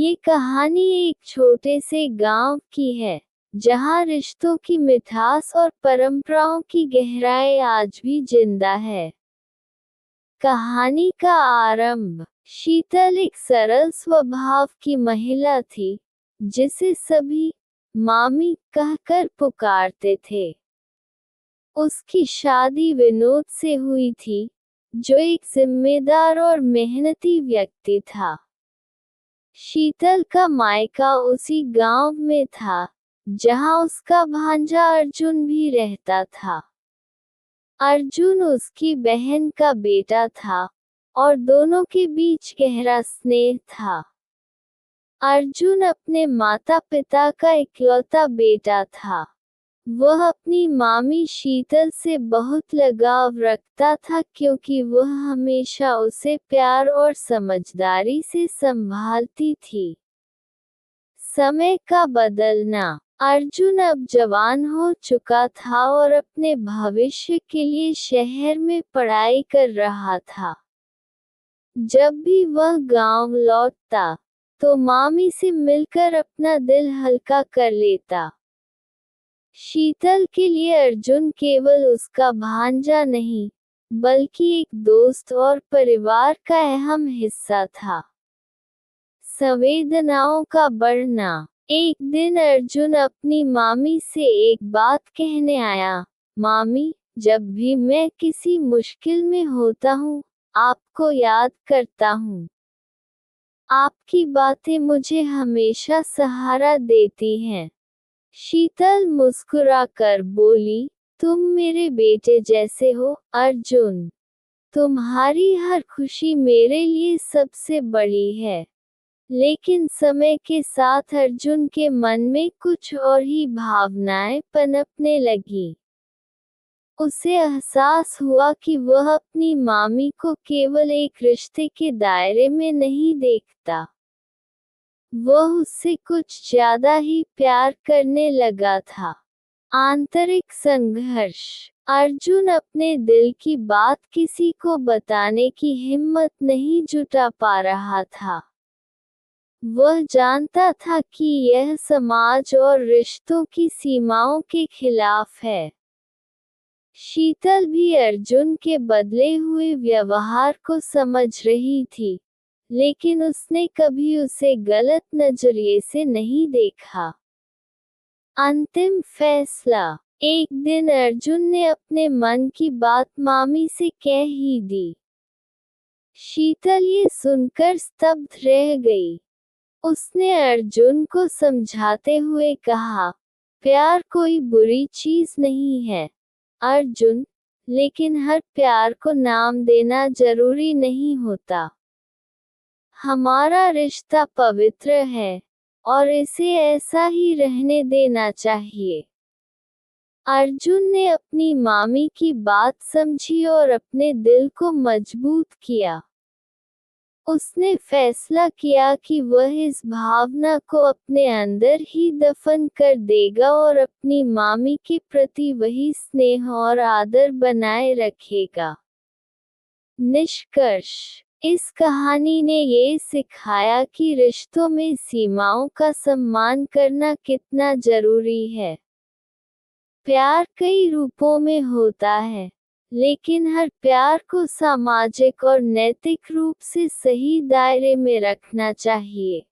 ये कहानी एक छोटे से गांव की है, जहां रिश्तों की मिठास और परंपराओं की गहराई आज भी जिंदा है। कहानी का आरंभ। शीतल एक सरल स्वभाव की महिला थी, जिसे सभी मामी कहकर पुकारते थे। उसकी शादी विनोद से हुई थी, जो एक जिम्मेदार और मेहनती व्यक्ति था। शीतल का मायका उसी गांव में था, जहां उसका भांजा अर्जुन भी रहता था। अर्जुन उसकी बहन का बेटा था, और दोनों के बीच गहरा स्नेह था। अर्जुन अपने माता पिता का इकलौता बेटा था। वह अपनी मामी शीतल से बहुत लगाव रखता था, क्योंकि वह हमेशा उसे प्यार और समझदारी से संभालती थी। समय का बदलना। अर्जुन अब जवान हो चुका था और अपने भविष्य के लिए शहर में पढ़ाई कर रहा था। जब भी वह गांव लौटता, तो मामी से मिलकर अपना दिल हल्का कर लेता। शीतल के लिए अर्जुन केवल उसका भांजा नहीं, बल्कि एक दोस्त और परिवार का अहम हिस्सा था। संवेदनाओं का बढ़ना। एक दिन अर्जुन अपनी मामी से एक बात कहने आया। मामी, जब भी मैं किसी मुश्किल में होता हूँ, आपको याद करता हूँ। आपकी बातें मुझे हमेशा सहारा देती हैं। शीतल मुस्कुराकर बोली, तुम मेरे बेटे जैसे हो अर्जुन। तुम्हारी हर खुशी मेरे लिए सबसे बड़ी है। लेकिन समय के साथ अर्जुन के मन में कुछ और ही भावनाएं पनपने लगी। उसे एहसास हुआ कि वह अपनी मामी को केवल एक रिश्ते के दायरे में नहीं देखता। वह उससे कुछ ज्यादा ही प्यार करने लगा था। आंतरिक संघर्ष। अर्जुन अपने दिल की बात किसी को बताने की हिम्मत नहीं जुटा पा रहा था। वह जानता था कि यह समाज और रिश्तों की सीमाओं के खिलाफ है। शीतल भी अर्जुन के बदले हुए व्यवहार को समझ रही थी, लेकिन उसने कभी उसे गलत नजरिए से नहीं देखा। अंतिम फैसला। एक दिन अर्जुन ने अपने मन की बात मामी से कह ही दी। शीतल ये सुनकर स्तब्ध रह गई। उसने अर्जुन को समझाते हुए कहा, प्यार कोई बुरी चीज नहीं है अर्जुन, लेकिन हर प्यार को नाम देना जरूरी नहीं होता। हमारा रिश्ता पवित्र है, और इसे ऐसा ही रहने देना चाहिए। अर्जुन ने अपनी मामी की बात समझी और अपने दिल को मजबूत किया। उसने फैसला किया कि वह इस भावना को अपने अंदर ही दफन कर देगा और अपनी मामी के प्रति वही स्नेह और आदर बनाए रखेगा। निष्कर्ष। इस कहानी ने ये सिखाया कि रिश्तों में सीमाओं का सम्मान करना कितना जरूरी है। प्यार कई रूपों में होता है, लेकिन हर प्यार को सामाजिक और नैतिक रूप से सही दायरे में रखना चाहिए।